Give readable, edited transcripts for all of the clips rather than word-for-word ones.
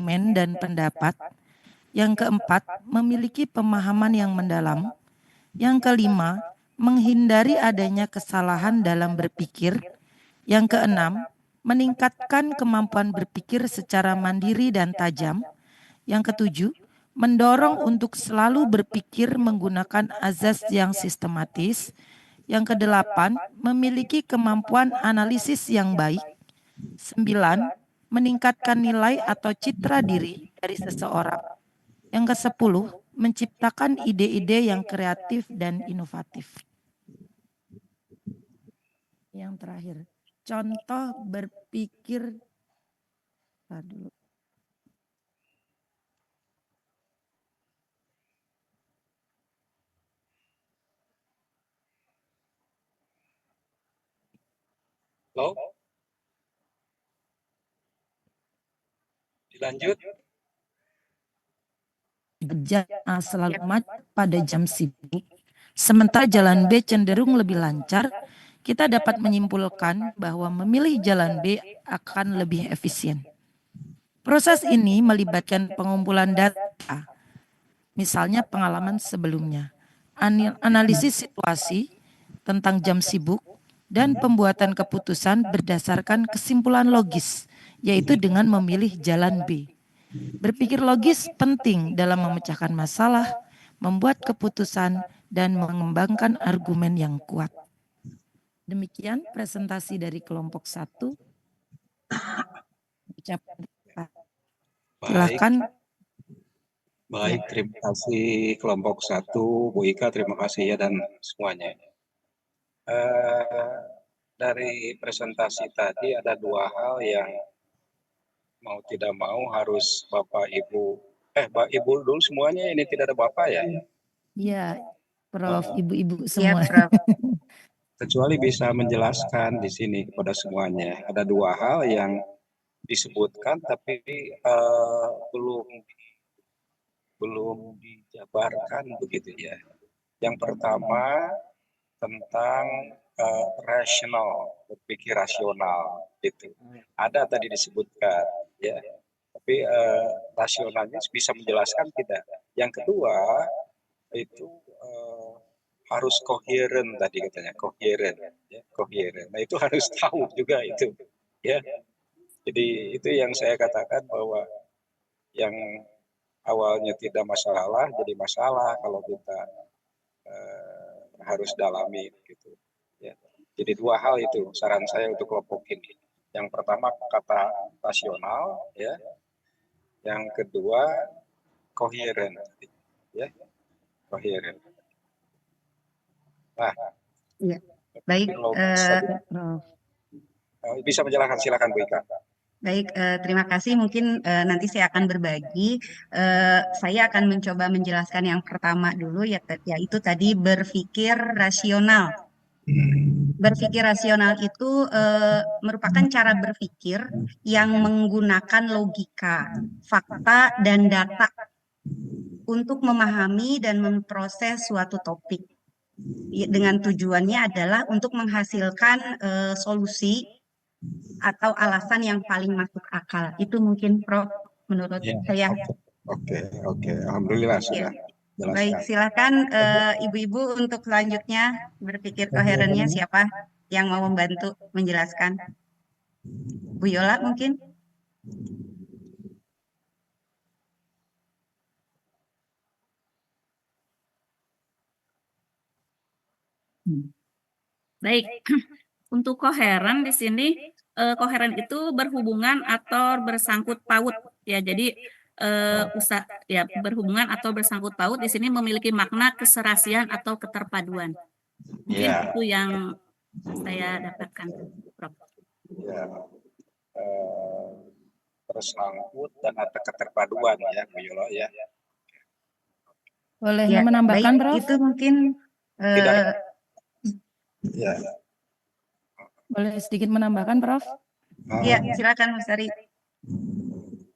argumen dan pendapat. Yang keempat, memiliki pemahaman yang mendalam. Yang kelima, menghindari adanya kesalahan dalam berpikir. Yang keenam, meningkatkan kemampuan berpikir secara mandiri dan tajam. Yang ketujuh, mendorong untuk selalu berpikir menggunakan azas yang sistematis. Yang kedelapan, memiliki kemampuan analisis yang baik. 9, meningkatkan nilai atau citra diri dari seseorang. Yang ke-10, menciptakan ide-ide yang kreatif dan inovatif. Yang terakhir, contoh berpikir dulu. Halo? Dilanjut. A selalu macet pada jam sibuk, sementara jalan B cenderung lebih lancar, kita dapat menyimpulkan bahwa memilih jalan B akan lebih efisien. Proses ini melibatkan pengumpulan data, misalnya pengalaman sebelumnya, analisis situasi tentang jam sibuk, dan pembuatan keputusan berdasarkan kesimpulan logis, yaitu dengan memilih jalan B. Berpikir logis penting dalam memecahkan masalah, membuat keputusan, dan mengembangkan argumen yang kuat. Demikian presentasi dari kelompok 1. Silakan. Baik, terima kasih kelompok 1, Bu Ika, terima kasih ya, dan semuanya. Dari presentasi tadi ada dua hal yang mau tidak mau harus Bapak Ibu, Ibu dulu semuanya, ini tidak ada Bapak ya? Iya, Prof, Ibu-ibu semua. Ya, Prof. Kecuali bisa menjelaskan di sini kepada semuanya. Ada dua hal yang disebutkan tapi belum dijabarkan begitu ya. Yang pertama tentang rasional, berpikir rasional itu. Ada tadi disebutkan ya. Tapi rasionalnya bisa menjelaskan tidak. Yang kedua itu harus koheren tadi katanya, koheren ya, koheren. Nah, itu harus tahu juga itu ya. Jadi itu yang saya katakan bahwa yang awalnya tidak masalah jadi masalah kalau kita harus dalami gitu ya. Jadi dua hal itu saran saya untuk kelompok ini. Yang pertama kata rasional ya. Yang kedua koheren ya. Koheren. Nah, ya. Baik, bisa menjelaskan, silakan Bu Ika. Baik, terima kasih. Mungkin nanti saya akan berbagi. Saya akan mencoba menjelaskan yang pertama dulu, yaitu tadi berpikir rasional. Berpikir rasional itu merupakan cara berpikir yang menggunakan logika, fakta, dan data untuk memahami dan memproses suatu topik. Dengan tujuannya adalah untuk menghasilkan solusi atau alasan yang paling masuk akal. Itu mungkin Prof menurut saya. Oke. Alhamdulillah sudah jelaskan. Baik, silakan Ibu-ibu untuk selanjutnya berpikir koherennya siapa yang mau membantu menjelaskan? Bu Yola mungkin? Baik, untuk koheren di sini koheren itu berhubungan atau bersangkut paut ya. Jadi berhubungan atau bersangkut paut di sini memiliki makna keserasian atau keterpaduan. Mungkin itu yang saya dapatkan, Prof. Ya, bersangkut dan ada keterpaduan ya, Bu Yola ya. Boleh ya, menambahkan, baik, Prof? Itu mungkin ya. Boleh sedikit menambahkan, Prof? Iya, silakan Mas Ari.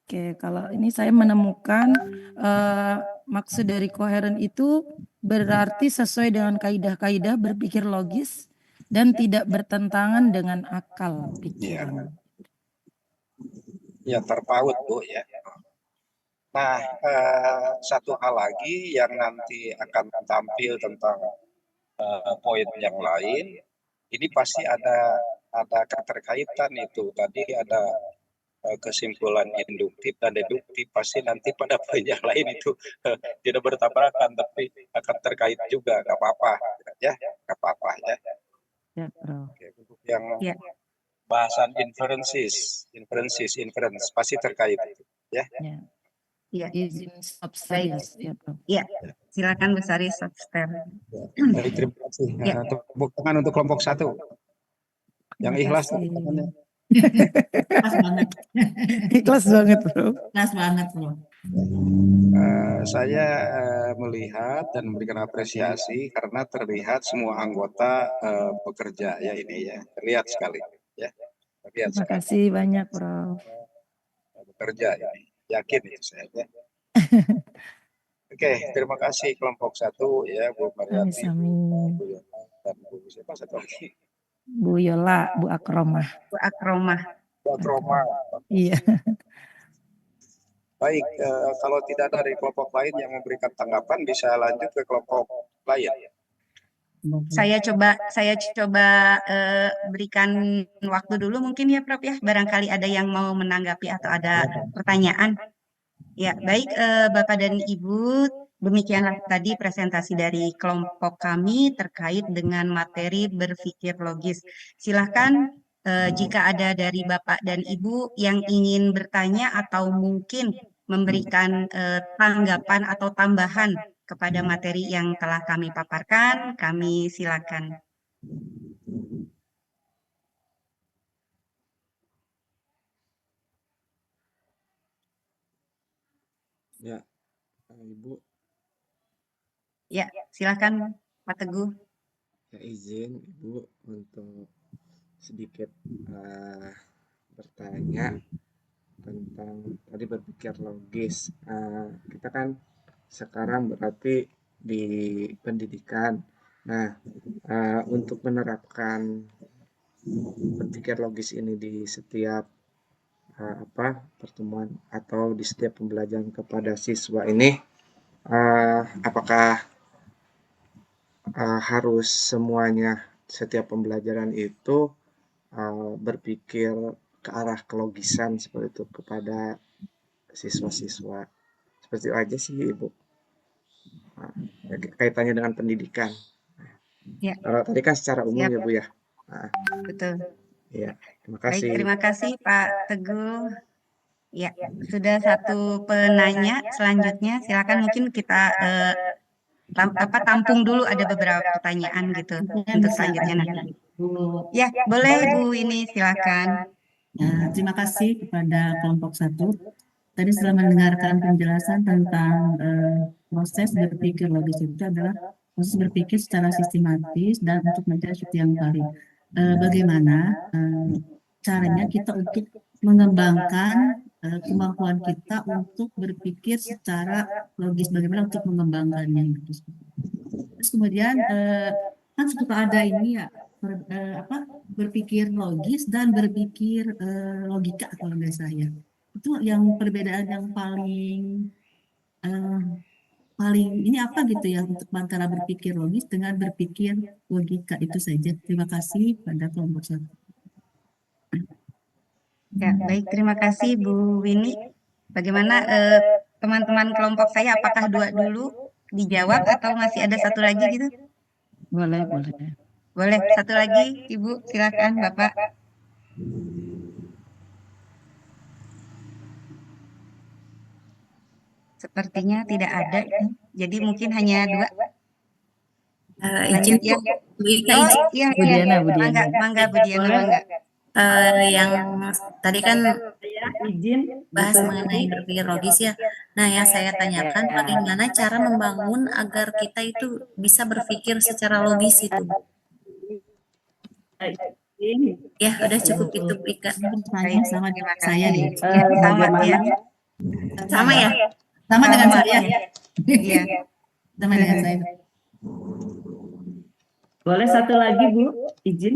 Oke, kalau ini saya menemukan maksud dari koheren itu berarti sesuai dengan kaidah-kaidah berpikir logis dan tidak bertentangan dengan akal pikiran. Ya, terpaut Bu ya. Nah, satu hal lagi yang nanti akan tampil tentang poin yang lain, ini pasti ada keterkaitan itu. Tadi ada kesimpulan induktif dan deduktif, pasti nanti pada poin yang lain itu tidak bertabrakan, tapi akan terkait juga, nggak apa-apa ya, nggak apa-apa ya. Ya, Prof. Oke, untuk yang Ya. bahasan inference pasti terkait itu ya. Ya. Iya. Izin stop Baik. serius ya, Prof. Iya, silakan Bu Sari Subster. Baik, terima kasih. Ya. Tepuk tangan untuk kelompok 1 yang Terima ikhlas. kasih. Ikhlas banget. Ikhlas banget, Prof. Ikhlas banget, Bro. Saya melihat dan memberikan apresiasi karena terlihat semua anggota bekerja ya ini ya, terlihat sekali ya, terlihat Terima sekali kasih banyak, Prof. bekerja ini, yakin itu saya ya. Oke, terima kasih kelompok 1 ya, Bu Mariati, Sami-sami. Bu Yona, dan Bu siapa satu lagi? Bu Yola, Bu Akromah. Bu Akromah. Bu Akroma. Iya. Baik, kalau tidak ada dari kelompok lain yang memberikan tanggapan, bisa lanjut ke kelompok lain. Saya coba berikan waktu dulu mungkin ya Prof ya, barangkali ada yang mau menanggapi atau ada pertanyaan. Ya, baik Bapak dan Ibu, demikianlah tadi presentasi dari kelompok kami terkait dengan materi berpikir logis. Silahkan jika ada dari Bapak dan Ibu yang ingin bertanya atau mungkin memberikan tanggapan atau tambahan kepada materi yang telah kami paparkan, kami silakan. Ya, Ibu, Ya, silakan Pak Teguh. ya izin Ibu untuk sedikit bertanya tentang tadi berpikir logis. Kita kan sekarang berarti di pendidikan. Nah, untuk menerapkan berpikir logis ini di setiap pertemuan atau di setiap pembelajaran kepada siswa ini, apakah harus semuanya setiap pembelajaran itu berpikir ke arah kelogisan seperti itu kepada siswa-siswa? Seperti itu aja sih Ibu. Kaitannya dengan pendidikan. Ya. Kalau tadi kan secara umum Siap. ya Bu ya. Betul. Ya, terima Baik, kasih. terima kasih Pak Teguh. Ya, sudah satu penanya. Selanjutnya, silakan mungkin kita tampung dulu, ada beberapa pertanyaan gitu untuk selanjutnya nanti. Bu, Ya, boleh Bu, ini silakan. terima kasih kepada kelompok 1. Tadi setelah mendengarkan penjelasan tentang proses berpikir logis itu adalah proses berpikir secara sistematis dan untuk mencari sesuatu yang valid. Bagaimana caranya kita untuk mengembangkan kemampuan kita untuk berpikir secara logis, bagaimana untuk mengembangkannya gitu. Terus kemudian kan suka ada ini ya berpikir logis dan berpikir logika kalau nggak saya. Itu yang perbedaan yang paling ini apa gitu ya untuk antara berpikir logis dengan berpikir logika, itu saja. Terima kasih pada kelompok 1. Ya, baik, terima kasih Bu Winnie. Bagaimana teman-teman kelompok saya, apakah 2 dulu dijawab atau masih ada satu lagi gitu? Boleh. Boleh, satu lagi Ibu, silakan Bapak. Sepertinya tidak ada, jadi mungkin hanya 2. Izin ya. Bu Ika, Oh izin. iya, Bu Diana, Bu Diana. Mangga Bu Diana, mangga. Yang tadi kan bahas mengenai berpikir logis ya. Nah, yang saya tanyakan bagaimana cara membangun agar kita itu bisa berpikir secara logis itu. Ya, udah cukup itu Ika. Baik, Sama terima saya kasih. nih. Ya, sama ya. Sama ya? Sama dengan saya. Iya. Sama dengan saya. Boleh satu lagi Bu, izin?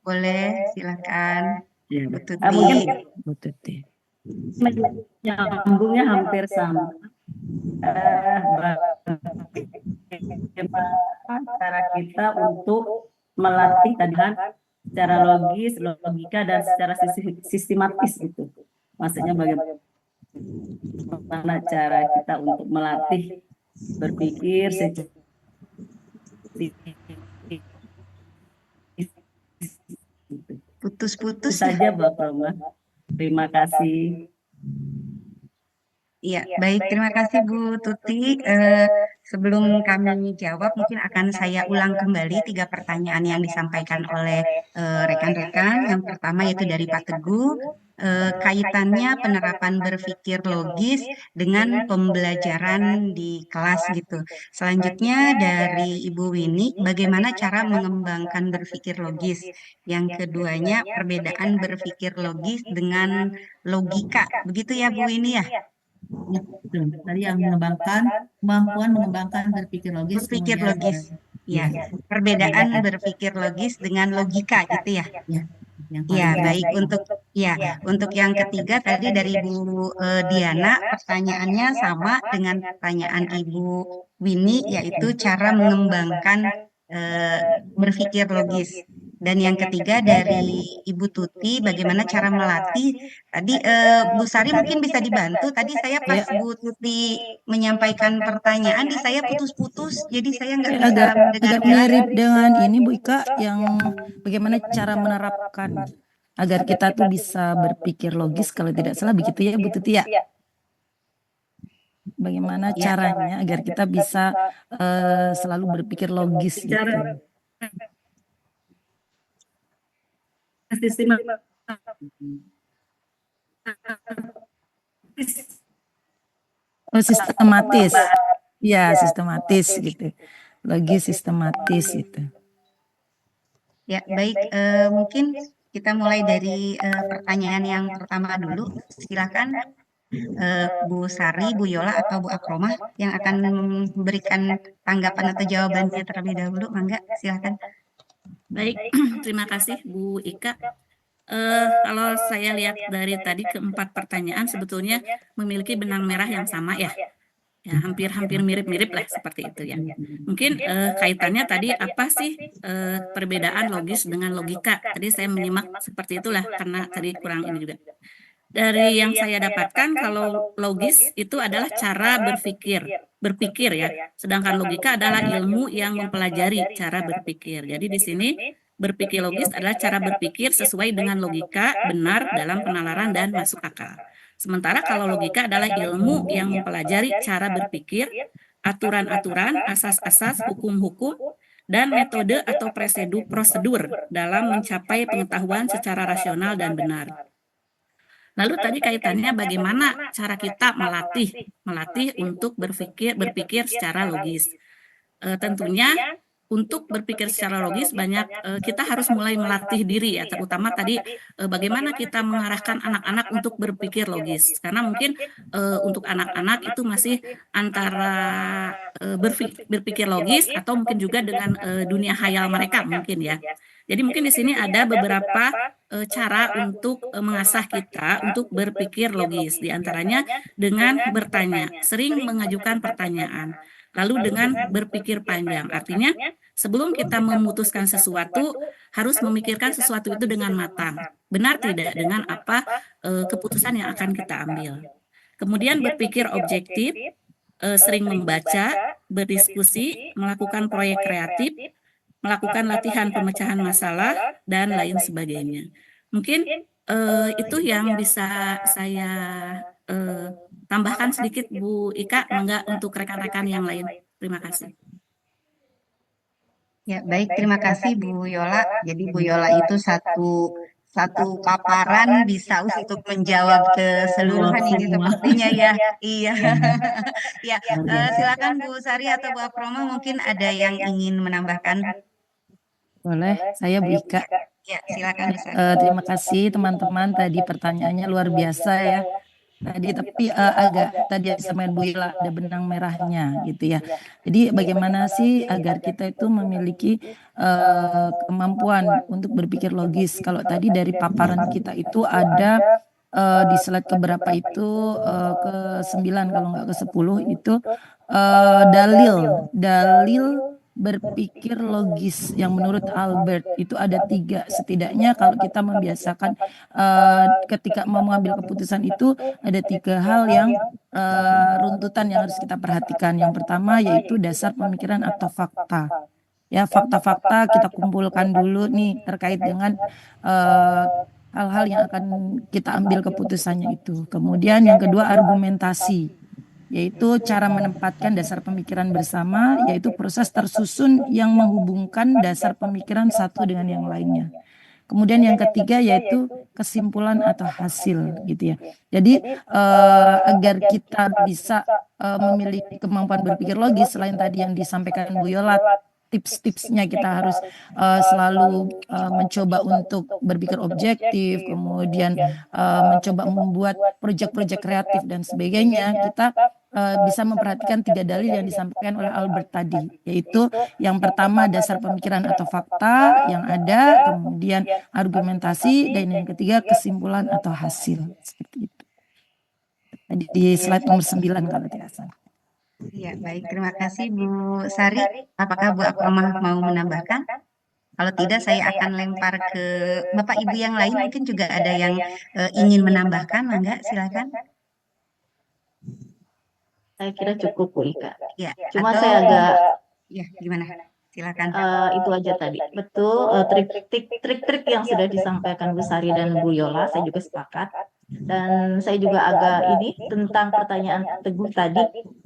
Boleh, silakan. Ya, Bu Tuti. mungkin Bu Tuti. Menyambungnya hampir sama. Bagaimana cara kita untuk melatih tadi kan secara logis, logika, dan secara sistematis itu. Maksudnya bagaimana cara kita untuk melatih berpikir secara Putus-putus itu saja, Mbak Roma. Terima kasih. Iya, baik. Terima kasih Bu Tuti. Sebelum kami jawab, mungkin akan saya ulang kembali 3 pertanyaan yang disampaikan oleh rekan-rekan. Yang pertama yaitu dari Pak Teguh, kaitannya penerapan berpikir logis dengan pembelajaran di kelas gitu. Selanjutnya dari Ibu Winnie, bagaimana cara mengembangkan berpikir logis? Yang keduanya, perbedaan berpikir logis dengan logika. Begitu ya Bu Winnie ya? Ya, betul. Tadi yang kemampuan mengembangkan berpikir logis, Berpikir kemudian logis. ya, Ya, perbedaan berpikir logis dengan logika gitu ya. ya, yang Ya, paling baik untuk yang ketiga tadi dari Bu Diana, pertanyaannya sama dengan pertanyaan Ibu Winnie, yaitu cara mengembangkan berpikir logis. Dan yang ketiga dari Ibu Tuti, bagaimana cara melatih. Tadi Bu Sari mungkin bisa dibantu. Tadi saya pas Bu Tuti menyampaikan pertanyaan, di saya putus-putus, jadi saya nggak bisa Agak mendengar jelas. mirip dengan ini Bu Ika, yang bagaimana cara menerapkan agar kita tuh bisa berpikir logis, kalau tidak salah begitu ya Bu Tuti ya. Bagaimana Ya. caranya agar kita bisa selalu berpikir logis gitu. Sistematis. Ya, sistematis gitu. Logis, sistematis gitu. Ya, baik. Mungkin kita mulai dari pertanyaan yang pertama dulu. Silakan Bu Sari, Bu Yola, atau Bu Akromah yang akan memberikan tanggapan atau jawabannya terlebih dahulu. Mangga, silakan. Baik, terima kasih Bu Ika. Kalau saya lihat dari tadi keempat pertanyaan sebetulnya memiliki benang merah yang sama ya. Ya, hampir mirip-mirip lah seperti itu ya. Mungkin kaitannya tadi apa sih perbedaan logis dengan logika? Tadi saya menyimak seperti itulah karena tadi kurang ini juga. Dari yang saya dapatkan kalau logis itu adalah cara berpikir ya. Sedangkan logika adalah ilmu yang mempelajari cara berpikir. Jadi di sini berpikir logis adalah cara berpikir sesuai dengan logika benar dalam penalaran dan masuk akal. Sementara kalau logika adalah ilmu yang mempelajari cara berpikir, aturan-aturan, asas-asas, hukum-hukum, dan metode atau prosedur dalam mencapai pengetahuan secara rasional dan benar. Lalu tadi kaitannya bagaimana cara kita melatih untuk berpikir secara logis. Tentunya untuk berpikir secara logis kita harus mulai melatih diri ya, terutama tadi bagaimana kita mengarahkan anak-anak untuk berpikir logis, karena mungkin untuk anak-anak itu masih antara berpikir logis atau mungkin juga dengan dunia khayal mereka mungkin ya. Jadi mungkin di sini ada beberapa cara untuk mengasah kita untuk berpikir logis, diantaranya dengan bertanya, sering mengajukan pertanyaan. Lalu dengan berpikir panjang, artinya sebelum kita memutuskan sesuatu, harus memikirkan sesuatu itu dengan matang. Benar tidak dengan apa keputusan yang akan kita ambil. Kemudian berpikir objektif, sering membaca, berdiskusi, melakukan proyek kreatif, melakukan latihan pemecahan masalah, dan lain sebagainya. Mungkin itu yang bisa saya tambahkan sedikit Bu Ika, mangga untuk rekan-rekan yang lain. Terima kasih. Ya, baik. Terima kasih Bu Yola. Jadi Bu Yola itu satu paparan bisa untuk menjawab keseluruhan ini sepertinya ya. Iya. Ya, silakan Bu Sari atau Bu Akroma mungkin ada yang ingin menambahkan. Boleh, saya Bu Ika. Ya, silakan Bu Sari. Terima kasih teman-teman, tadi pertanyaannya luar biasa ya. Tapi tadi sama Bu Yola ada benang merahnya gitu ya. Jadi bagaimana sih agar kita itu memiliki kemampuan untuk berpikir logis. Kalau tadi dari paparan kita itu ada di slide keberapa itu ke 9 kalau nggak ke 10 itu dalil berpikir logis yang menurut Albert itu ada 3 setidaknya kalau kita membiasakan ketika mau mengambil keputusan itu ada 3 hal yang runtutan yang harus kita perhatikan. Yang pertama yaitu dasar pemikiran atau fakta. Ya, fakta-fakta kita kumpulkan dulu nih terkait dengan hal-hal yang akan kita ambil keputusannya itu. Kemudian yang kedua argumentasi, yaitu cara menempatkan dasar pemikiran bersama, yaitu proses tersusun yang menghubungkan dasar pemikiran satu dengan yang lainnya. Kemudian yang ketiga yaitu kesimpulan atau hasil gitu ya. Jadi agar kita bisa memiliki kemampuan berpikir logis selain tadi yang disampaikan Bu Yola, tips-tipsnya kita harus selalu mencoba untuk berpikir objektif, kemudian mencoba membuat proyek-proyek kreatif dan sebagainya. Kita bisa memperhatikan 3 dalil yang disampaikan oleh Albert tadi, yaitu yang pertama dasar pemikiran atau fakta yang ada, kemudian argumentasi, dan yang ketiga kesimpulan atau hasil. Seperti itu. Tadi di slide nomor 9 kalau tidak salah. Ya, baik. Terima kasih Bu Sari. Apakah Bu Akromah mau menambahkan? Kalau tidak, saya akan lempar ke Bapak Ibu yang lain. Mungkin juga ada yang ingin menambahkan. Mangga, silakan. Saya kira cukup Bu Ika. Ya, Cuma atau saya agak ya gimana? Silakan. itu aja tadi. Betul, trik-trik yang sudah disampaikan Bu Sari dan Bu Yola, saya juga sepakat. Dan saya juga agak ini tentang pertanyaan Teguh tadi,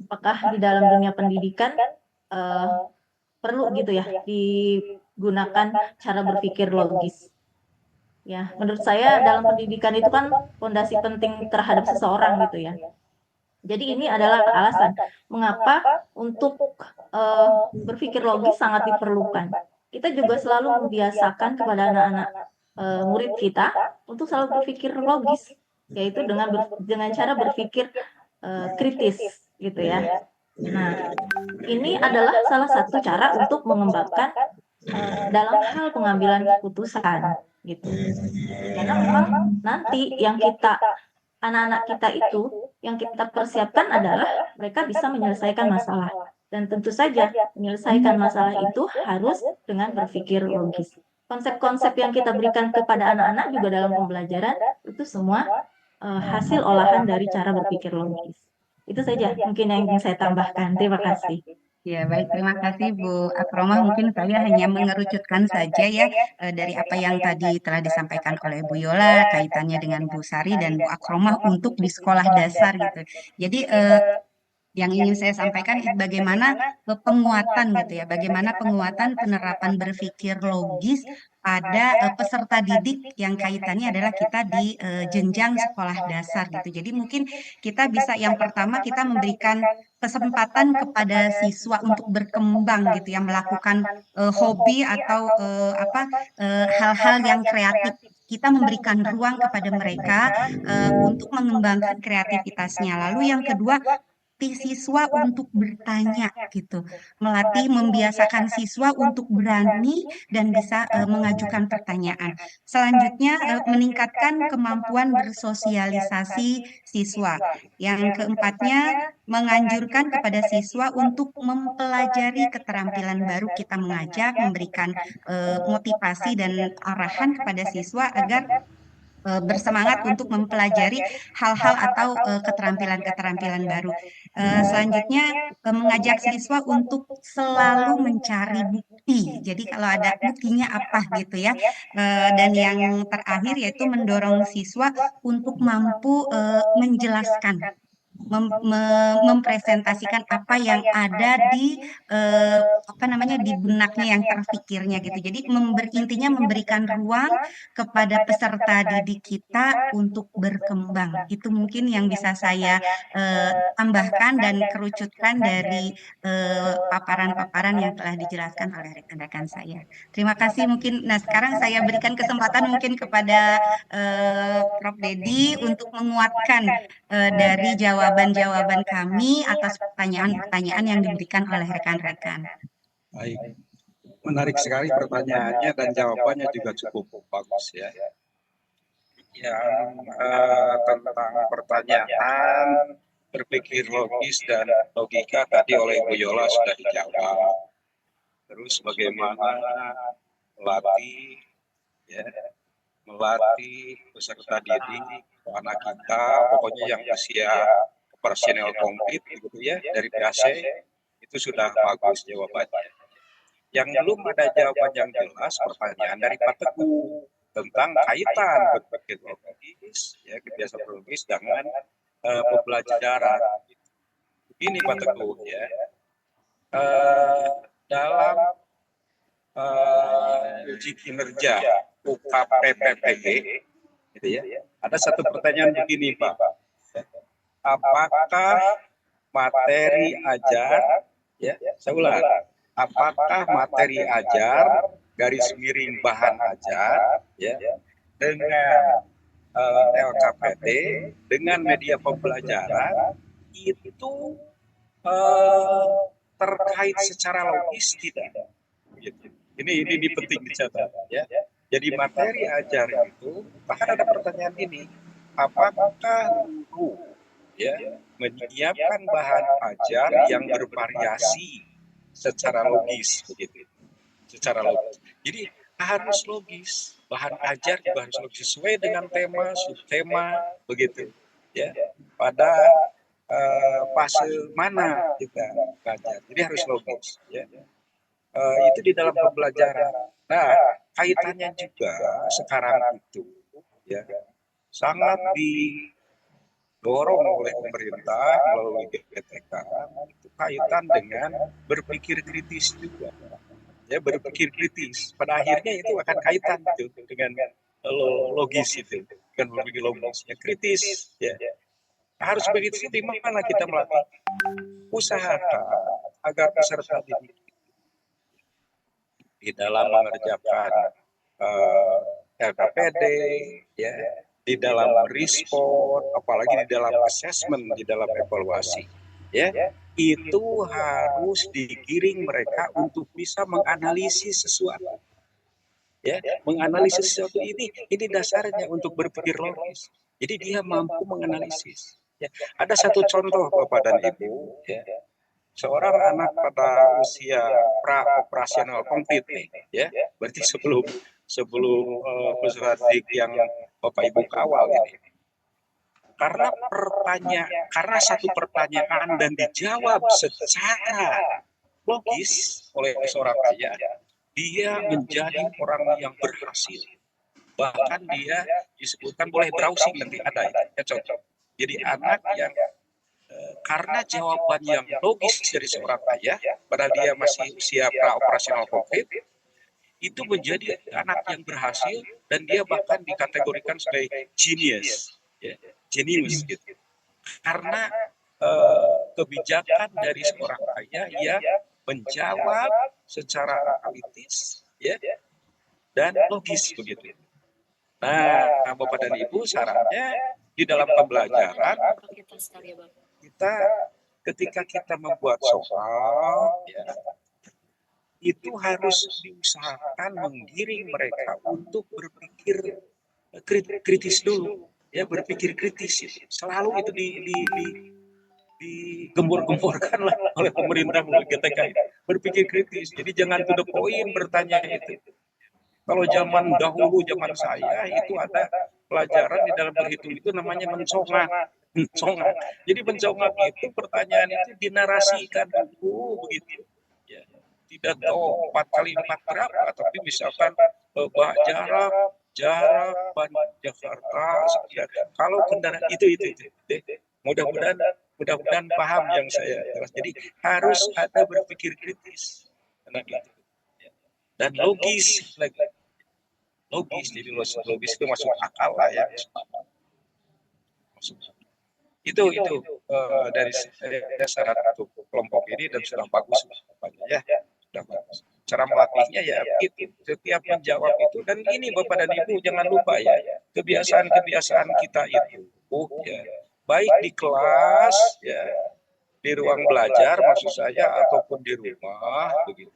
apakah di dalam dunia pendidikan perlu gitu ya digunakan cara berpikir logis. Ya, menurut saya dalam pendidikan itu kan fondasi penting terhadap seseorang gitu ya. Jadi ini adalah alasan mengapa untuk berpikir logis sangat diperlukan. Kita juga selalu membiasakan kepada anak-anak murid kita untuk selalu berpikir logis, yaitu dengan cara berpikir kritis gitu ya. Nah, ini adalah salah satu cara untuk mengembangkan dalam hal pengambilan keputusan gitu. Karena memang nanti yang anak-anak kita itu yang kita persiapkan adalah mereka bisa menyelesaikan masalah. Dan tentu saja menyelesaikan masalah itu harus dengan berpikir logis. Konsep-konsep yang kita berikan kepada anak-anak juga dalam pembelajaran itu semua hasil olahan dari cara berpikir logis. Itu saja mungkin yang ingin saya tambahkan. Terima kasih. Ya, baik. Terima kasih Bu Akromah. Mungkin saya hanya mengerucutkan saja ya dari apa yang tadi telah disampaikan oleh Bu Yola kaitannya dengan Bu Sari dan Bu Akromah untuk di sekolah dasar gitu. Jadi yang ingin saya sampaikan bagaimana penguatan gitu ya, bagaimana penguatan penerapan berpikir logis pada peserta didik yang kaitannya adalah kita di jenjang sekolah dasar gitu. Jadi mungkin kita bisa yang pertama kita memberikan kesempatan kepada siswa untuk berkembang gitu ya, melakukan hobi atau hal-hal yang kreatif. Kita memberikan ruang kepada mereka untuk mengembangkan kreativitasnya. Lalu yang kedua, siswa untuk bertanya gitu, melatih membiasakan siswa untuk berani dan bisa mengajukan pertanyaan. Selanjutnya meningkatkan kemampuan bersosialisasi siswa. Yang keempatnya menganjurkan kepada siswa untuk mempelajari keterampilan baru. Kita mengajak, memberikan motivasi dan arahan kepada siswa agar bersemangat untuk mempelajari hal-hal atau keterampilan-keterampilan baru. Selanjutnya mengajak siswa untuk selalu mencari bukti. Jadi kalau ada buktinya apa gitu ya. Dan yang terakhir yaitu mendorong siswa untuk mampu menjelaskan, mempresentasikan apa yang ada di di benaknya yang terfikirnya gitu. Jadi intinya memberikan ruang kepada peserta didik kita untuk berkembang. Itu mungkin yang bisa saya tambahkan dan kerucutkan dari paparan-paparan yang telah dijelaskan oleh rekan-rekan saya. Terima kasih mungkin. Nah, sekarang saya berikan kesempatan mungkin kepada Prof. Dedi untuk menguatkan dari jawaban-jawaban kami atas pertanyaan-pertanyaan yang diberikan oleh rekan-rekan. Baik, menarik sekali pertanyaannya dan jawabannya juga cukup bagus ya. yang tentang pertanyaan berpikir logis dan logika tadi oleh Bu Yola sudah dijawab. Terus bagaimana melatih peserta didik anak kita, pokoknya yang usia operasional komplit gitu ya, dari PAC itu sudah bagus jawabannya. Yang belum ada jawaban yang jelas pertanyaan dari Pak Teguh tentang kaitan berpikir logis, ya kebiasaan logis dengan pembelajaran. Ini Pak Teguh ya, dalam uji kinerja UKPPPG, gitu ya, ada satu pertanyaan begini Pak, apakah materi ajar, ya saya ulang, apakah materi ajar garis miring bahan ajar ya dengan LKPD dengan media pembelajaran itu terkait secara logis tidak? Gitu. Ini penting dicatat ya. Jadi materi ajar itu, bahkan ada pertanyaan ini, apakah guru ya menyiapkan bahan ajar yang bervariasi secara logis begitu, secara logis. Jadi harus logis, bahan ajar juga harus logis sesuai dengan tema, subtema begitu ya. Pada fase mana kita belajar, jadi harus logis ya. Itu di dalam pembelajaran. Nah, kaitannya juga sekarang itu ya sangat didorong oleh pemerintah melalui GPTK itu kaitan dengan berpikir kritis juga. Ya, berpikir kritis. Pada akhirnya itu akan kaitan itu dengan logis itu, dengan berpikir logis, ya kritis ya. Harus begitu. Di mana kita melatih? Usahakan agar peserta didik di dalam mengerjakan LKPD, ya, di dalam respon, apalagi di dalam assessment, di dalam evaluasi, ya, itu harus digiring mereka untuk bisa menganalisis sesuatu, ya, menganalisis sesuatu ini dasarnya untuk berpikir logis. Jadi dia mampu menganalisis. Ya. Ada satu contoh Bapak dan Ibu, ya. Seorang anak pada usia pra-operasional komplit nih, ya, berarti sebelum peserta didik yang Bapak Ibu kawal ini. Karena satu pertanyaan dan dijawab secara logis oleh seorang ayah, dia menjadi orang yang berhasil. Bahkan dia disebutkan boleh browsing nanti ada ya contoh. Jadi anak yang karena jawaban yang logis dari seorang ayah, padahal dia masih usia pra-operasional komplit, itu menjadi anak yang berhasil dan dia bahkan dikategorikan sebagai genius, ya, genius gitu. Karena kebijakan dari seorang ayah yang menjawab secara analitis, ya, dan logis begitu. Nah, Bapak dan Ibu, sarannya di dalam pembelajaran kita ketika kita membuat soal, ya, itu harus diusahakan menggiring mereka untuk berpikir kritis dulu, ya, berpikir kritis itu. Selalu itu digembor-gemborkan lah oleh pemerintah melalui GTK, berpikir kritis. Jadi jangan to the point bertanya itu. Kalau zaman dahulu, zaman saya itu ada pelajaran di dalam berhitung itu namanya mencongak. Jadi mencongak itu pertanyaan itu dinarasikan dulu begitu. Ya. Tidak tahu 4 kali 4 berapa, tapi misalkan jarak Bandung Jakarta sekian. Kalau kendaraan itu. Mudah-mudahan paham yang saya jelas. Jadi harus ada berpikir kritis. Dan logis lagi. Jadi logis itu masuk akal lah ya. Itu dari syarat untuk kelompok ini dan sudah bagus ya. Sudah bagus. Cara melatihnya ya itu setiap menjawab itu, dan ini Bapak dan Ibu jangan lupa ya, kebiasaan kita itu ya, baik di kelas ya, di ruang belajar maksud saya ataupun di rumah begitu.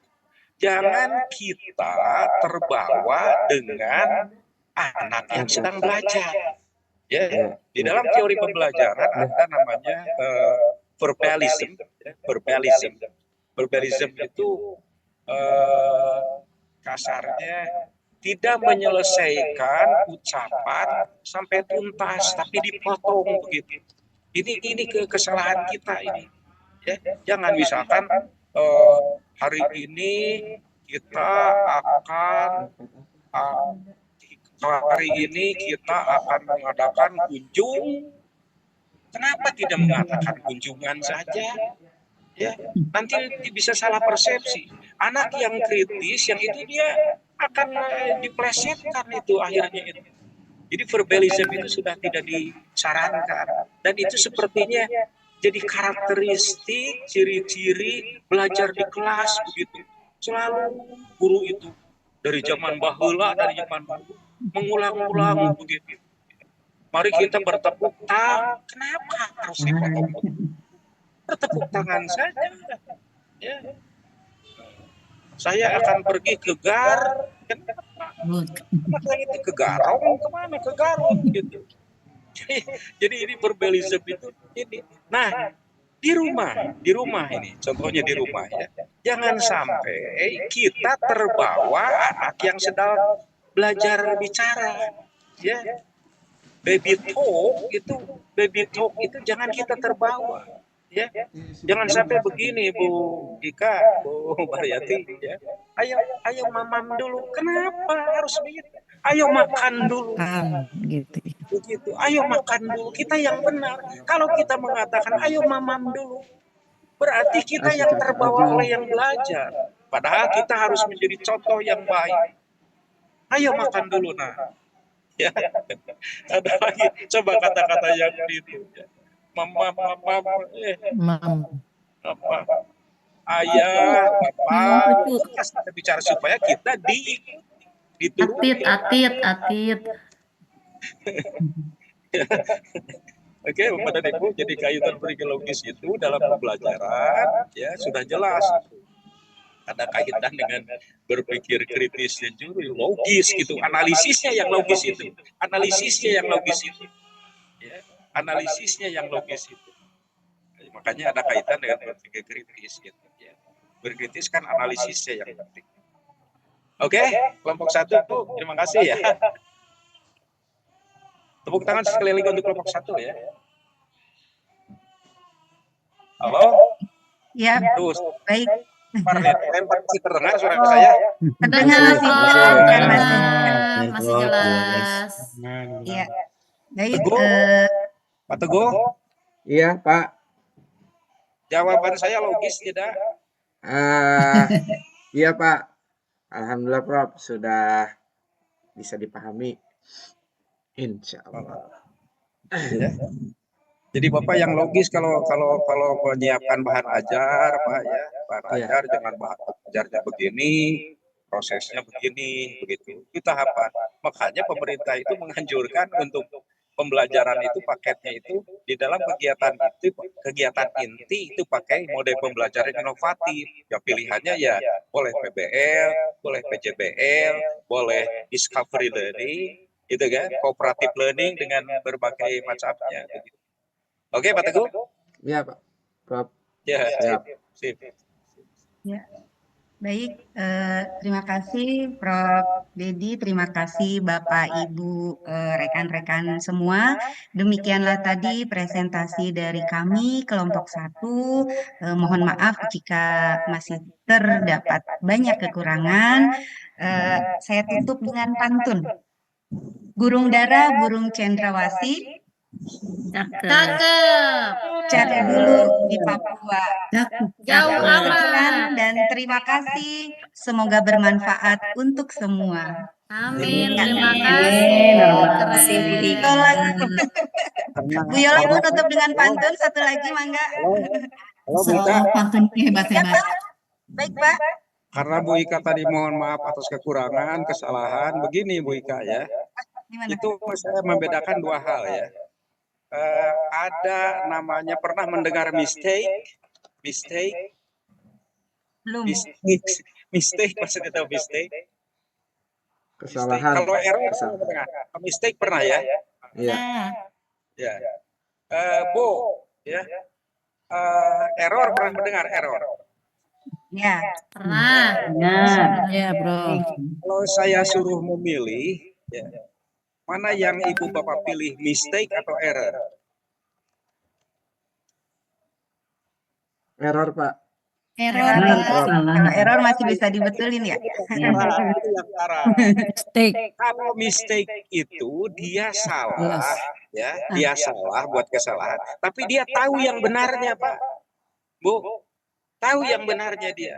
Jangan kita terbawa dengan anak yang sedang belajar. Ya, Ya. di dalam teori pembelajaran ada namanya verbalism. Ya, verbalism. Verbalism itu kasarnya tidak menyelesaikan ucapan sampai tuntas, tapi dipotong begitu. Ini kesalahan kita ini. Ya, jangan misalkan hari ini kita akan mengadakan kunjung. Kenapa tidak mengatakan kunjungan saja? Ya, nanti bisa salah persepsi. Anak yang kritis, yang itu dia akan diplesetkan itu akhirnya itu. Jadi verbalism itu sudah tidak disarankan, dan itu sepertinya jadi karakteristik, ciri-ciri belajar di kelas begitu. Selalu guru itu dari zaman baheula, dari zaman dulu mengulang-ulang begitu. Mari kita bertepuk tangan. Kenapa harus dipotong? Bertepuk tangan saja. Ya. Saya akan pergi ke Gar. Kenapa yang itu ke Garong? Kemana ke Garut? Gitu. Jadi ini verbalism itu ini. Nah, di rumah ini, contohnya di rumah ya. Jangan sampai kita terbawa anak yang sedang belajar bicara. Ya. Baby talk itu jangan kita terbawa. Ya, jangan sampai begini Bu Ika, Bu Mariati, ya. Ayo mamam dulu. Kenapa harus begitu? Ayo makan dulu. Gitu. Begitu. Ayo makan dulu. Kita yang benar. Kalau kita mengatakan ayo mamam dulu, berarti kita yang terbawa oleh yang belajar. Padahal kita harus menjadi contoh yang baik. Ayo makan dulu, nah. Ya. Ada lagi. Coba kata-kata yang itu. Ya. Mam, apa? Ayah, bapak, kita bicara supaya kita dituruti. Atit. Oke, Bapak dan Ibu, jadi kaitan logis itu dalam pembelajaran ya sudah jelas. Ada kaitan dengan berpikir kritis dan juga logis gitu, analisisnya yang logis itu. Ya, analisisnya yang logis itu. Makanya ada kaitan dengan berpikir kritis gitu ya. Berkritis kan analisisnya yang penting. Oke, kelompok 1 terima kasih ya. Tepuk tangan sekali lagi untuk kelompok 1 ya. Halo? Ya, Terus, baik. lempar masih terdengar suara saya? Terdengar masih jelas. Iya. Baik. Pak Teguh? Iya, Pak. Jawaban saya logis tidak? Iya, Pak. Alhamdulillah, Prof. Sudah bisa dipahami. Insya Allah. Ya. Jadi Bapak yang logis kalau menyiapkan bahan ajar, Pak ya, bahan ajar dengan bahan ajarnya begini, prosesnya begini, begitu. Itu tahapan. Makanya pemerintah itu menganjurkan untuk pembelajaran itu paketnya itu di dalam kegiatan inti itu pakai mode pembelajaran inovatif. Ya pilihannya ya boleh PBL, boleh PJBL, boleh discovery learning, itu kan, cooperative learning dengan berbagai macamnya. Begitu. Oke, Pak Teguh? Iya, Pak. Prof. Ya, sip. Ya. Baik, terima kasih Prof. Dedi, terima kasih Bapak Ibu rekan-rekan semua. Demikianlah tadi presentasi dari kami kelompok 1. Mohon maaf jika masih terdapat banyak kekurangan. Saya tutup dengan pantun. Burung dara, burung cendrawasih, Cakep. cari dulu di Papua. Jauh amat. Sekian dan terima kasih. Semoga bermanfaat untuk semua. Amin. Ya. Terima kasih. Bu Yola mau tutup dengan pantun satu lagi, mangga. Halo, Bu Ika. Pantun hebat-hebat. Baik, Pak. Karena Bu Ika tadi mohon maaf atas kekurangan, kesalahan. Begini Bu Ika ya. Gimana? Itu saya membedakan dua hal ya. Ada namanya, pernah mendengar mistake? Belum. Mistake, maksudnya tahu mistake? Kesalahan. Kalau error, mistake pernah ya? Iya. Nah, Ya. Bu, ya. Error pernah mendengar error? Ya, Pernah. ya bro. Kalau saya suruh memilih, ya, mana yang Ibu Bapak pilih, mistake atau error? Error, Pak. Error, error ya. Pak. Kalau error masih bisa dibetulin ya. Salah, itu yang salah. Mistake. Kalau mistake itu dia salah, ya, dia salah buat kesalahan. Tapi dia tahu yang benarnya, Pak. Bu, tahu yang benarnya dia.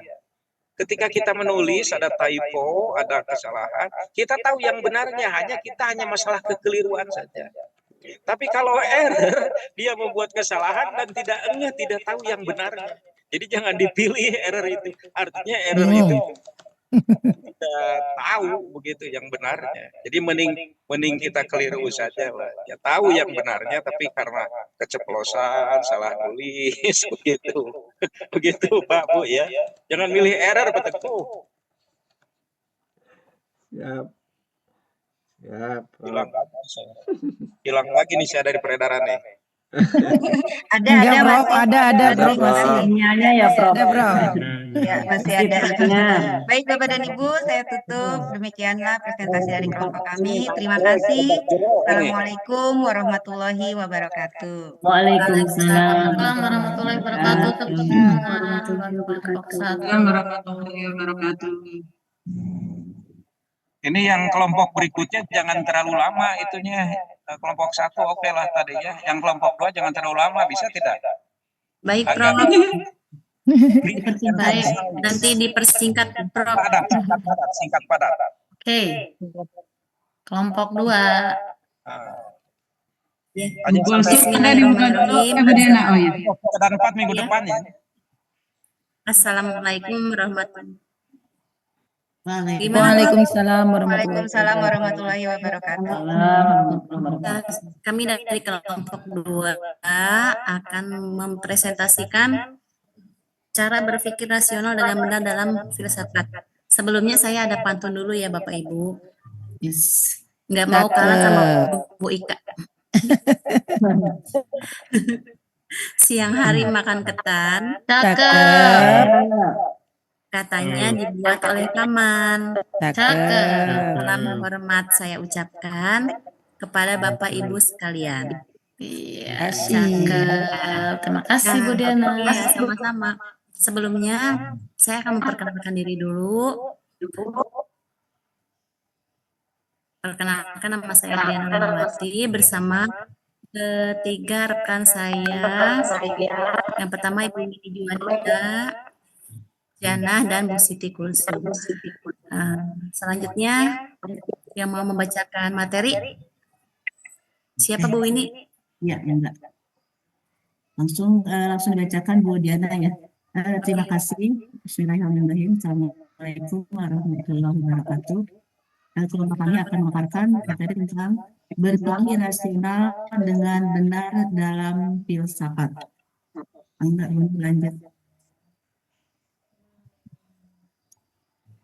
Ketika kita menulis ada typo, ada kesalahan, kita tahu yang benarnya, kita hanya masalah kekeliruan saja. Tapi kalau error, dia membuat kesalahan dan tidak tahu yang benarnya. Jadi jangan dipilih error itu. Artinya error itu tidak tahu begitu yang benarnya. Jadi mending kita keliru saja lah. Ya tahu yang benarnya, tapi karena keceplosan, salah nulis, begitu. Begitu Pak Bu ya. Jangan milih error Pak Teguh. Siap. Siap. Hilang lagi nih saya dari peredaran nih. Enggak bro, masih ada bro Bro. masih. Sinyalnya ya, Prof. Ada bro. ya, masih ada. Baik Bapak dan Ibu, saya tutup. Demikianlah presentasi dari kelompok kami. Terima kasih. Assalamualaikum warahmatullahi wabarakatuh. Waalaikumsalam. Warahmatullahi wabarakatuh. Kelompok satu. Warahmatullahi wabarakatuh. Ini yang kelompok berikutnya jangan terlalu lama itunya. Kelompok 1 oke lah tadi ya. Yang kelompok 2 jangan terlalu lama, bisa tidak? Baik Agak Prof. Baik, nanti dipersingkat, Prof. singkat padat. Oke. Kelompok 2. Bismillahirrahmanirrahim. Dan 4 minggu depan ya. Assalamualaikum warahmatullahi wabarakatuh. Waalaikumsalam Waalaikumsalam warahmatullahi wabarakatuh. Kami dari kelompok 2 akan mempresentasikan cara berpikir rasional dengan benar dalam filsafat. Sebelumnya saya ada pantun dulu ya Bapak Ibu. Yes. Nggak mau kalah sama Bu Ika. Siang hari makan ketan. Cakep. Katanya dibuat oleh paman. Cakep. Salam hormat saya ucapkan kepada Bapak Ibu sekalian. Iya, cakep. Terima kasih Bu Diana. Iya, sama-sama. Sebelumnya saya akan memperkenalkan diri dulu. Perkenalkan, nama saya Diana Rahmawati bersama ketiga rekan saya. Yang pertama Ibu Mini Juwanita, Jana, dan Bu Siti Kulsum. Selanjutnya yang mau membacakan materi, siapa Bu Wini? Ya, enggak. Langsung dibacakan Bu Diana ya. Terima kasih. Bismillahirrahmanirrahim. Assalamualaikum warahmatullahi wabarakatuh. Kelompok kami akan memaparkan materi tentang berpikir rasional dengan benar dalam filsafat. Enggak, lanjut.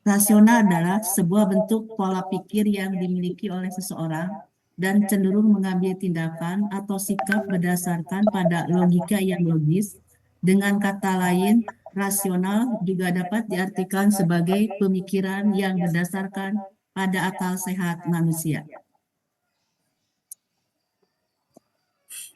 Rasional adalah sebuah bentuk pola pikir yang dimiliki oleh seseorang dan cenderung mengambil tindakan atau sikap berdasarkan pada logika yang logis. Dengan kata lain, rasional juga dapat diartikan sebagai pemikiran yang berdasarkan pada akal sehat manusia.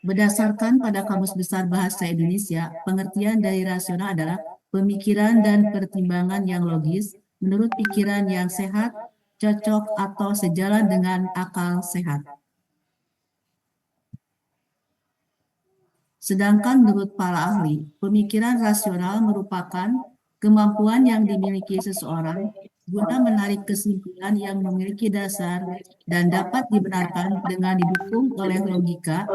Berdasarkan pada Kamus Besar Bahasa Indonesia, pengertian dari rasional adalah pemikiran dan pertimbangan yang logis, menurut pikiran yang sehat, cocok, atau sejalan dengan akal sehat. Sedangkan menurut para ahli, pemikiran rasional merupakan kemampuan yang dimiliki seseorang guna menarik kesimpulan yang memiliki dasar dan dapat dibenarkan dengan didukung oleh logika,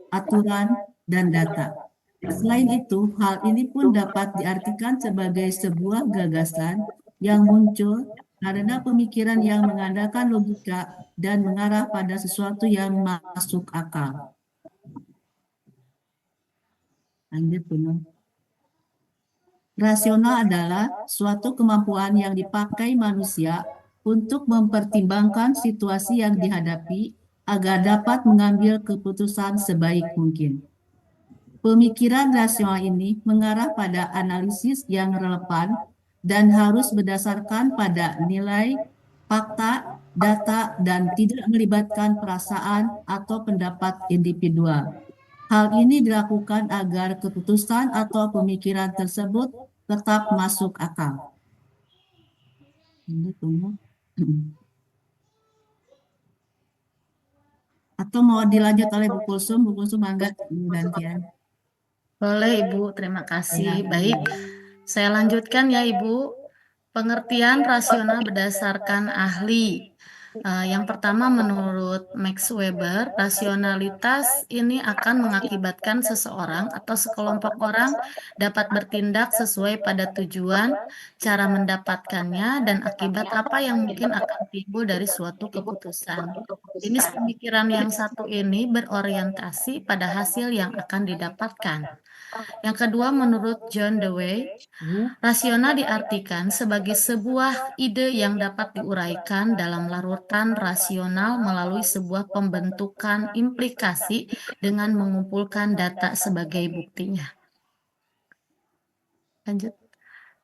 aturan, dan data. Selain itu, hal ini pun dapat diartikan sebagai sebuah gagasan yang muncul karena pemikiran yang mengandalkan logika dan mengarah pada sesuatu yang masuk akal. Lanjut, Bunun. Rasional adalah suatu kemampuan yang dipakai manusia untuk mempertimbangkan situasi yang dihadapi agar dapat mengambil keputusan sebaik mungkin. Pemikiran rasional ini mengarah pada analisis yang relevan dan harus berdasarkan pada nilai, fakta, data, dan tidak melibatkan perasaan atau pendapat individual. Hal ini dilakukan agar keputusan atau pemikiran tersebut tetap masuk akal. Ini tunggu. Atau mau dilanjut oleh Bu Kulsum angkat gantian. Boleh Ibu, terima kasih. Ya. Baik, saya lanjutkan ya Ibu. Pengertian rasional berdasarkan ahli. Yang pertama menurut Max Weber, rasionalitas ini akan mengakibatkan seseorang atau sekelompok orang dapat bertindak sesuai pada tujuan, cara mendapatkannya, dan akibat apa yang mungkin akan timbul dari suatu keputusan. Jenis pemikiran yang satu ini berorientasi pada hasil yang akan didapatkan. Yang kedua, menurut John Dewey, rasional diartikan sebagai sebuah ide yang dapat diuraikan dalam larutan rasional melalui sebuah pembentukan implikasi dengan mengumpulkan data sebagai buktinya. Lanjut.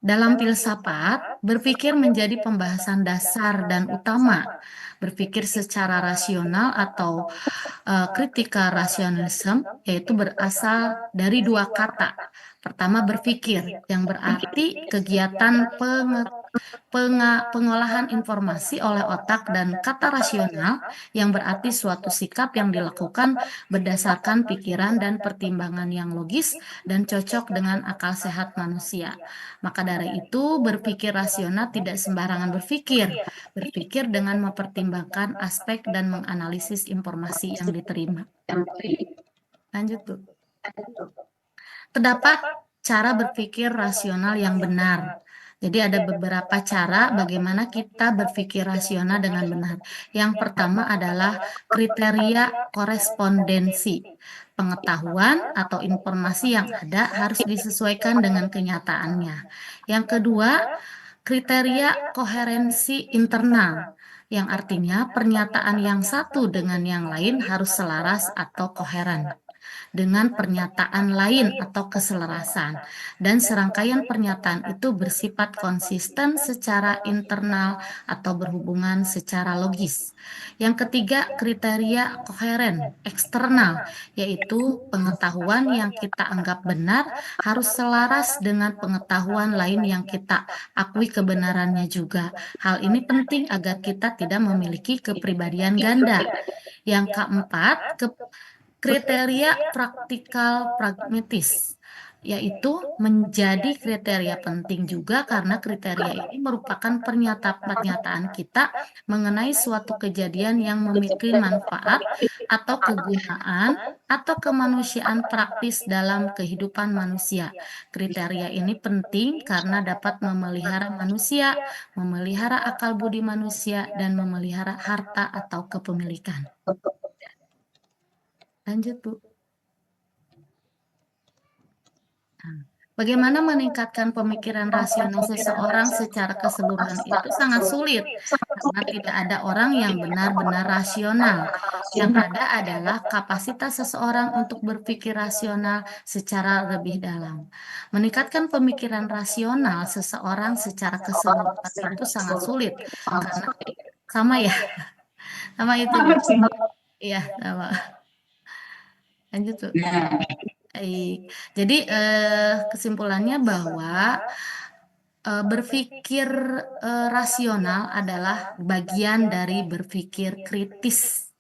Dalam filsafat, berpikir menjadi pembahasan dasar dan utama. Berpikir secara rasional atau critical rationalism, yaitu berasal dari dua kata. Pertama, berpikir, yang berarti kegiatan pengolahan informasi oleh otak, dan kata rasional yang berarti suatu sikap yang dilakukan berdasarkan pikiran dan pertimbangan yang logis dan cocok dengan akal sehat manusia. Maka dari itu, berpikir rasional tidak sembarangan berpikir dengan mempertimbangkan aspek dan menganalisis informasi yang diterima. Lanjut, Bu. Terdapat cara berpikir rasional yang benar. Jadi ada beberapa cara bagaimana kita berpikir rasional dengan benar. Yang pertama adalah kriteria korespondensi. Pengetahuan atau informasi yang ada harus disesuaikan dengan kenyataannya. Yang kedua, kriteria koherensi internal, yang artinya pernyataan yang satu dengan yang lain harus selaras atau koheren dengan pernyataan lain atau keselarasan, dan serangkaian pernyataan itu bersifat konsisten secara internal atau berhubungan secara logis. Yang ketiga, kriteria koheren eksternal, yaitu pengetahuan yang kita anggap benar harus selaras dengan pengetahuan lain yang kita akui kebenarannya juga. Hal ini penting agar kita tidak memiliki kepribadian ganda. Yang keempat, kriteria praktikal pragmatis, yaitu menjadi kriteria penting juga karena kriteria ini merupakan pernyataan kita mengenai suatu kejadian yang memiliki manfaat atau kegunaan atau kemanusiaan praktis dalam kehidupan manusia. Kriteria ini penting karena dapat memelihara manusia, memelihara akal budi manusia, dan memelihara harta atau kepemilikan. Lanjut, Bu. Bagaimana meningkatkan pemikiran rasional seseorang secara keseluruhan itu sangat sulit, karena tidak ada orang yang benar-benar rasional. Yang ada adalah kapasitas seseorang untuk berpikir rasional secara lebih dalam. Meningkatkan pemikiran rasional seseorang secara keseluruhan itu sangat sulit, karena sama ya, sama itu. Iya, sama. Lanjut, Bu. Baik. Jadi kesimpulannya bahwa berpikir rasional adalah bagian dari berpikir kritis.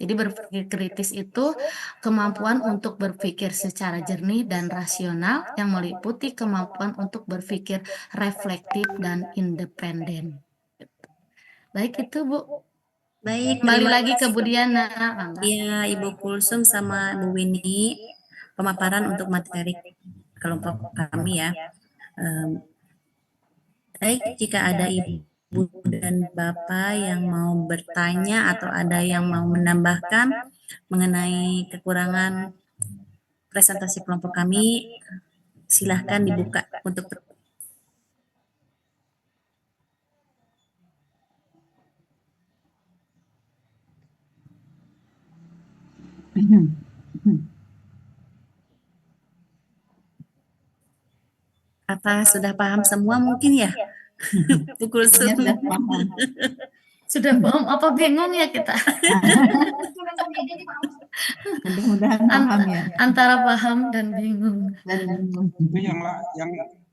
Jadi berpikir kritis itu kemampuan untuk berpikir secara jernih dan rasional yang meliputi kemampuan untuk berpikir reflektif dan independen. Baik itu, Bu. Baik, Kembali terima lagi ke Bu Diana. Iya, Ibu Kulsum sama Bu Winnie pemaparan untuk materi kelompok kami ya. Baik, jika ada Ibu dan Bapak yang mau bertanya atau ada yang mau menambahkan mengenai kekurangan presentasi kelompok kami, silahkan dibuka untuk Apa sudah paham semua mungkin ya? Pukul Ya, sudah paham. Sudah paham apa bingung ya kita? Mudah-mudahan paham ya. Antara paham dan bingung. Itu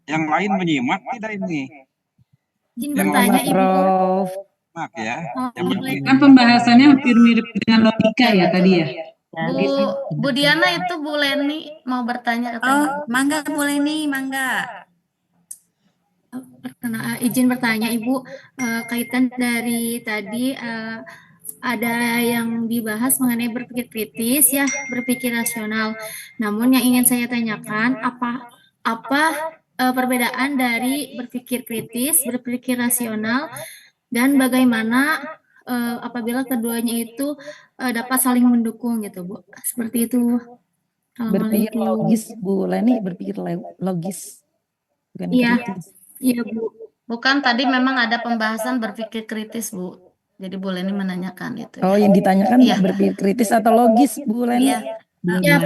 yang lain menyimak tidak ini? Izin Yang bertanya lain Ibu. Prof. menyimak ya. Oh, Yang penting Kan pembahasannya hampir mirip dengan logika ya tadi ya. Bu Diana itu Bu Leni mau bertanya katanya. Mangga boleh nih, mangga. Izin bertanya Ibu, kaitan dari tadi ada yang dibahas mengenai berpikir kritis ya, berpikir rasional. Namun yang ingin saya tanyakan, apa perbedaan dari berpikir kritis, berpikir rasional, dan bagaimana apabila keduanya itu dapat saling mendukung gitu, Bu. Seperti itu. Berpikir Assalamualaikum. logis, Bu Leni berpikir logis, bukan Iya, kritis. iya Bu. Bukan tadi memang ada pembahasan berpikir kritis, Bu. Jadi Bu Leni menanyakan itu. Oh, yang ditanyakan Iya. berpikir kritis atau logis, Bu Leni? Iya. Ya,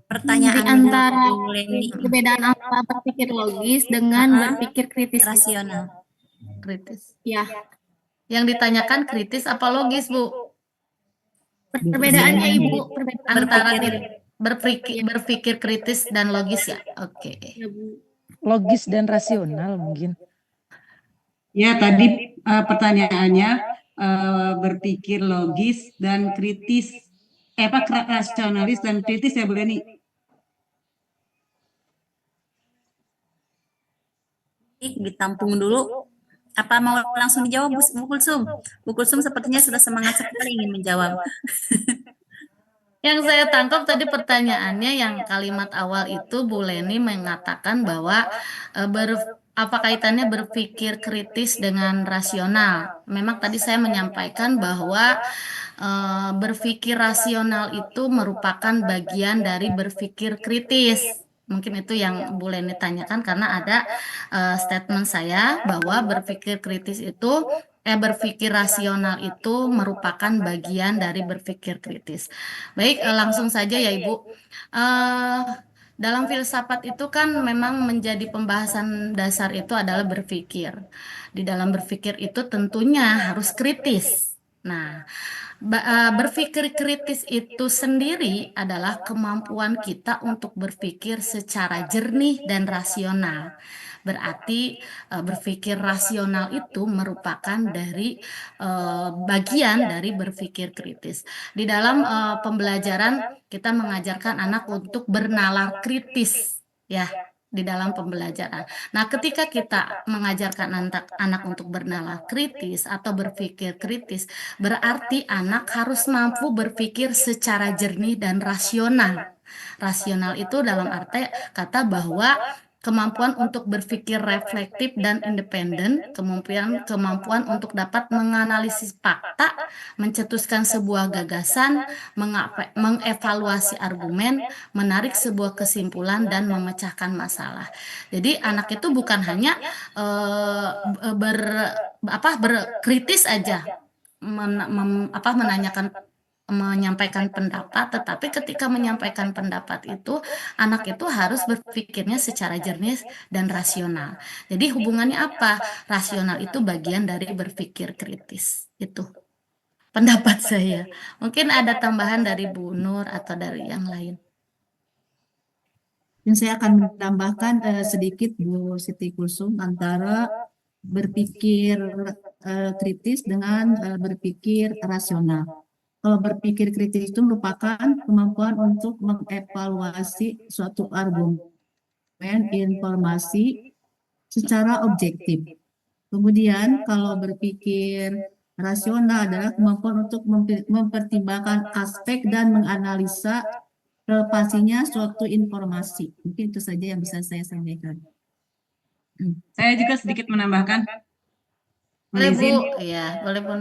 Pertanyaan di antara Bu Leni. perbedaan antara berpikir logis dengan berpikir kritis. Rasional. Kritis. Ya, Yang ditanyakan kritis apa logis, Bu? perbedaannya Ibu, perbedaan Antara Berpikir. berpikir kritis dan logis ya. Oke. ya, Bu. Logis dan rasional mungkin. Ya, tadi pertanyaannya berpikir logis dan kritis. Rasionalis dan kritis ya Bu Leni? Ditampung dulu. Apa mau langsung dijawab Bu Kulsum? Bu Kulsum sepertinya sudah semangat sekali ingin menjawab. Yang saya tangkap tadi pertanyaannya yang kalimat awal itu Bu Leni mengatakan bahwa apa kaitannya berpikir kritis dengan rasional. Memang tadi saya menyampaikan bahwa berpikir rasional itu merupakan bagian dari berpikir kritis. Mungkin itu yang Bu Leni tanyakan karena ada statement saya bahwa berpikir kritis itu berpikir rasional itu merupakan bagian dari berpikir kritis. Baik, langsung saja ya Ibu. Dalam filsafat itu kan memang menjadi pembahasan dasar itu adalah berpikir. Di dalam berpikir itu tentunya harus kritis. Nah, berpikir kritis itu sendiri adalah kemampuan kita untuk berpikir secara jernih dan rasional. Berarti berpikir rasional itu merupakan dari bagian dari berpikir kritis. Di dalam pembelajaran kita mengajarkan anak untuk bernalar kritis, ya, di dalam pembelajaran. Nah, ketika kita mengajarkan anak untuk bernalar kritis atau berpikir kritis, berarti anak harus mampu berpikir secara jernih dan rasional. Rasional itu dalam arti kata bahwa kemampuan untuk berpikir reflektif dan independen, kemampuan untuk dapat menganalisis fakta, mencetuskan sebuah gagasan, mengevaluasi argumen, menarik sebuah kesimpulan dan memecahkan masalah. Jadi anak itu bukan hanya berkritis aja, menyampaikan pendapat, tetapi ketika menyampaikan pendapat itu anak itu harus berpikirnya secara jernih dan rasional. Jadi hubungannya apa? Rasional itu bagian dari berpikir kritis. Itu pendapat saya. Mungkin ada tambahan dari Bu Nur atau dari yang lain. Dan saya akan menambahkan sedikit Bu Siti Kulsum antara berpikir kritis dengan berpikir rasional. Kalau berpikir kritis itu merupakan kemampuan untuk mengevaluasi suatu argumen, informasi secara objektif. Kemudian kalau berpikir rasional adalah kemampuan untuk mempertimbangkan aspek dan menganalisa relevansinya suatu informasi. Mungkin itu saja yang bisa saya sampaikan. Saya juga sedikit menambahkan. Boleh Bu? Izin. Iya, boleh Bu.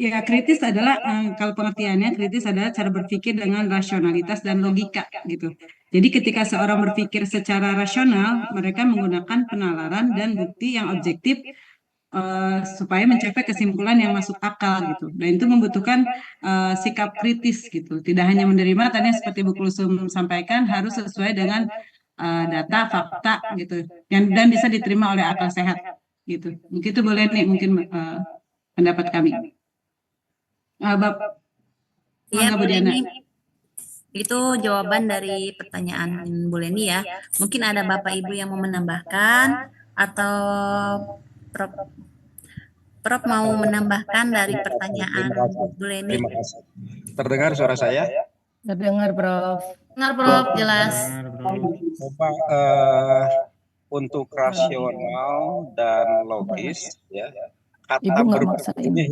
Ya, kritis adalah kalau pengertiannya kritis adalah cara berpikir dengan rasionalitas dan logika gitu. Jadi ketika seorang berpikir secara rasional, mereka menggunakan penalaran dan bukti yang objektif supaya mencapai kesimpulan yang masuk akal gitu. Dan itu membutuhkan sikap kritis gitu. Tidak hanya menerima, tadi seperti Bu Kulsum sampaikan, harus sesuai dengan data, fakta gitu, dan bisa diterima oleh akal sehat gitu. Begitu boleh nih mungkin pendapat kami. Iya, Mangga Bu Bu Diana. Leni. Itu jawaban dari pertanyaan Bu Leni ya. Mungkin ada Bapak Ibu yang mau menambahkan atau Prof mau menambahkan dari pertanyaan Terima kasih. Bu Leni. Terima kasih. Terdengar suara saya? Terdengar, Prof. Dengar Prof, jelas. Coba untuk rasional dan logis, ya, kata Ibu nggak berpikir ini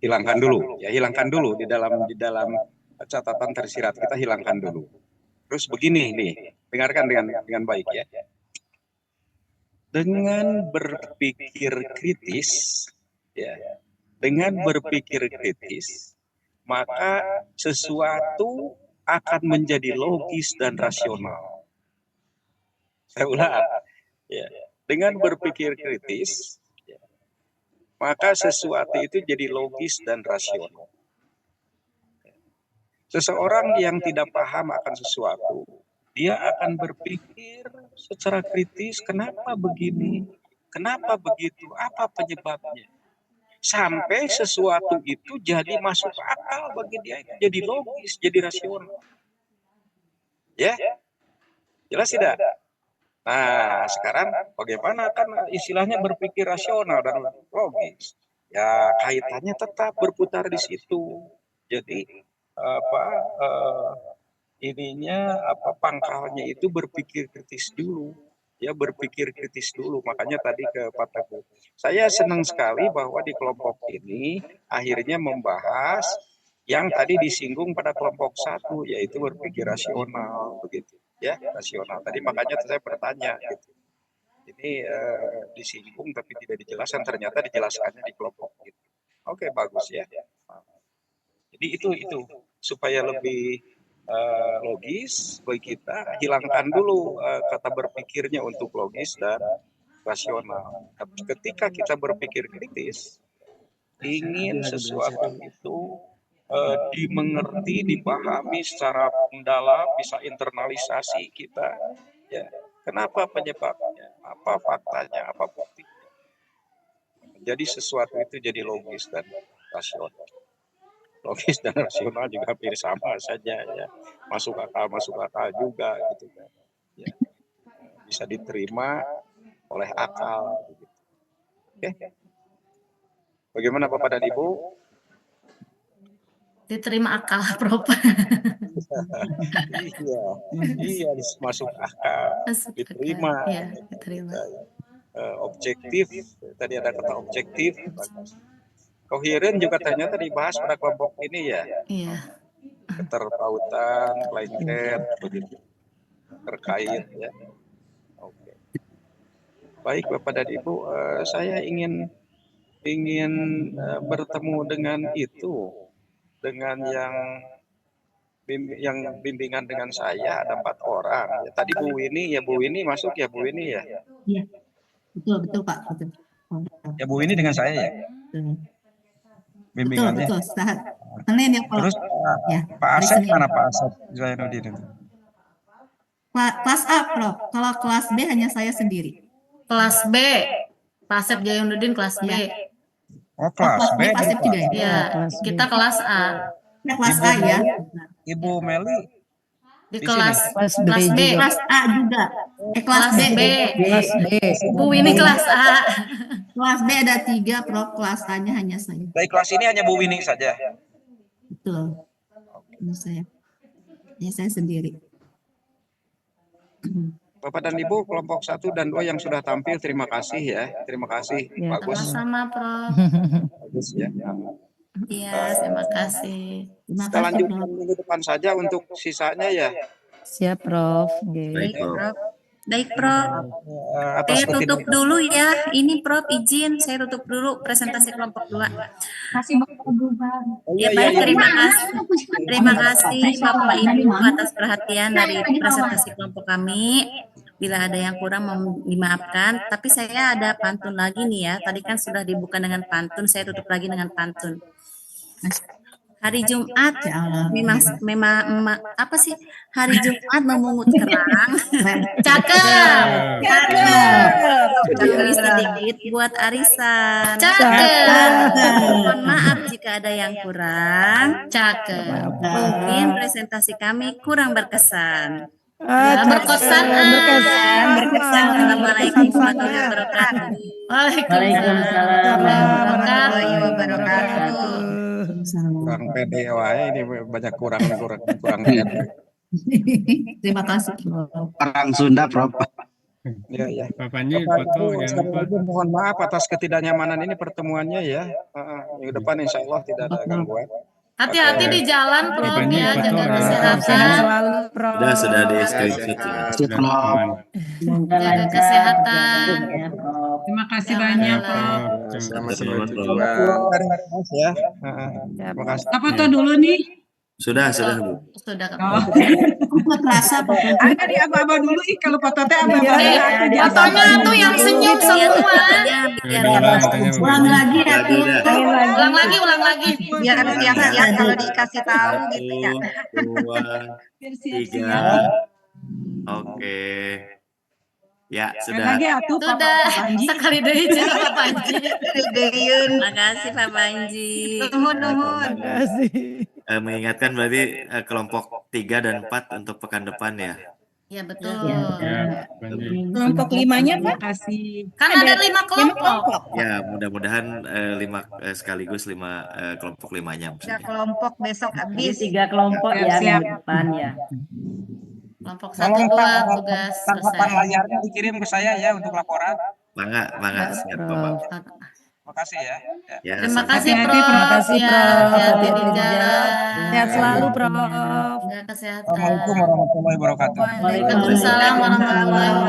hilangkan dulu di dalam catatan tersirat kita, hilangkan dulu. Terus begini nih, dengarkan dengan baik ya. Dengan berpikir kritis, ya, maka sesuatu akan menjadi logis dan rasional. Saya ulang, ya. Dengan berpikir kritis, ya, maka sesuatu itu jadi logis dan rasional. Seseorang yang tidak paham akan sesuatu, dia akan berpikir secara kritis, kenapa begini, kenapa begitu, apa penyebabnya. Sampai sesuatu itu jadi masuk akal bagi dia, jadi logis, jadi rasional. Ya, jelas tidak? Nah, sekarang bagaimana kan istilahnya berpikir rasional dan logis? Ya, kaitannya tetap berputar di situ. Jadi pangkalnya itu berpikir kritis dulu. Ya, berpikir kritis dulu. Makanya tadi ke Pak Teguh, saya senang sekali bahwa di kelompok ini akhirnya membahas yang tadi disinggung pada kelompok 1, yaitu berpikir rasional, begitu ya, rasional. Tadi makanya saya bertanya gitu. Ini disinggung tapi tidak dijelaskan, ternyata dijelaskannya di kelompok gitu. Oke, bagus ya. Jadi itu supaya lebih logis bagi kita, hilangkan dulu kata berpikirnya untuk logis dan rasional. Ketika kita berpikir kritis, ingin sesuatu itu dimengerti, dipahami secara mendalam, bisa internalisasi kita, ya. Kenapa penyebabnya, apa faktanya, apa buktinya. Jadi sesuatu itu jadi logis dan rasional. Logis dan rasional juga hampir sama saja ya, masuk akal juga gitu kan ya. Bisa diterima oleh akal gitu. Oke. Bagaimana Bapak dan Ibu? Diterima akal, Prof. iya masuk akal, diterima. Ya, diterima. Objektif, tadi ada kata objektif. Koheren juga ternyata dibahas pada kelompok ini ya. Iya. Keterkaitan, lengket, begitu. Terkait ya. Oke. Baik Bapak dan Ibu, saya ingin bertemu dengan itu, dengan yang bimbingan dengan saya ada 4 orang. Ya, tadi Bu Winnie masuk ya, Bu Winnie ya. Iya. Betul Pak, betul. Ya Bu Winnie dengan saya ya. Bimbingannya. Betul, Senin ya Pak. Terus ya, Pak Asep mana Pak Asep Zainuddin itu? Kelas A, Prof. Kalau kelas B hanya saya sendiri. Kelas B, Pak Asep Zainuddin kelas B. Oh, kelas B. Pak Asep juga ya? Iya, kita kelas A. Kita kelas A ya. Ibu Meli di kelas B. Kelas A juga. Kelas B. Bu Winnie kelas A. Kelas B ada 3, Prof. Kelas A-nya hanya saya. Dari kelas ini hanya Bu Winnie saja. Betul. Ini saya. Ya, saya sendiri. Bapak dan Ibu kelompok 1 dan 2 yang sudah tampil, terima kasih ya. Terima kasih. Ya, bagus. Sama-sama, Prof. Bagus ya. Iya, terima kasih. Kita lanjutkan minggu depan saja untuk sisanya ya. Siap, Prof. Baik, Prof. Saya tutup dulu ya. Ini Prof izin saya tutup dulu presentasi kelompok 2. Kasih Bapak Ya, baik, terima kasih. Terima kasih Bapak Ibu atas perhatian dari presentasi kelompok kami. Bila ada yang kurang mohon dimaafkan. Tapi saya ada pantun lagi nih ya. Tadi kan sudah dibuka dengan pantun, saya tutup lagi dengan pantun. Hari Jumat Ya Allah. memang apa sih? Hari Jumat memungut kerang. Cakep. Tapi sedikit buat arisan. Cakep. Mohon maaf jika ada yang kurang. Cakep. Mungkin presentasi kami kurang berkesan. Ah, berkesan, Berkesan. Assalamualaikum warahmatullahi wabarakatuh. Waalaikumsalam warahmatullahi wabarakatuh. Kurang pede wae ini banyak kurang pede. Terima kasih, Prof. Orang Sunda, Prof. Ya, ya. Pak Panji, Bapak foto Ibu, jangan sekali lupa. lagi mohon maaf atas ketidaknyamanan ini pertemuannya ya. Minggu depan insya Allah tidak ada gangguan. Hati-hati di jalan, Prof, Bapaknya ya, foto jaga jangan lupa. Sehat kesehatan. selalu, Prof. Sudah di Ya, screenshot ya. sehat. Sip, Prof. Jaga kesehatan. Terima kasih Jangan banyak, lelah. Prof. Selamat Terima sampai kasih, tujuan. Dari Mas ya. Terima kasih. Kita foto dulu nih. Sudah, Bu. Sudah, Kak. Oh. Nggak terasa, Prof. Ada di aba-aba dulu ih kalau foto teh aba-aba. Fotonya tuh yang senyum semua. Biar Ulang tanya Ulang lagi ya, Lagi dah. Ulang lagi. Biar siap-siap kalau dikasih tahu gitu ya. 1, 2, Biar 3. siap-siap. Oke. Ya, Sekali sudah. lagi atuh Pak Sudah. Panji. Sekali deui jeung Pak Panji. Deuyun. Makasih Pak Panji. Nuhun. Terima kasih. Mengingatkan berarti kelompok 3 dan 4 untuk pekan depan ya. Ya, betul. Ya, Panji. Kelompok 5-nya, Terima Pak? kasih. Kan ada 5 kelompok. Ya, mudah-mudahan 5 sekaligus 5 kelompok 5-nya Tiga maksudnya. kelompok besok habis. 3 kelompok ya Siap. minggu depan ya. Kelompok 1, Tolong 2 Pak, tugas tangkapan selesai. layarnya dikirim ke saya ya untuk laporan. Mangga, siap Bapak. Terima kasih ya. Ya, Terima sampai- kasih, Hati-hati, Prof. Terima kasih, Ya, Prof. hati-hati di Hati-hati di jalan. Sehat selalu, Prof. Jaga kesehatan. Assalamualaikum warahmatullahi wabarakatuh. Waalaikumsalam warahmatullahi wabarakatuh.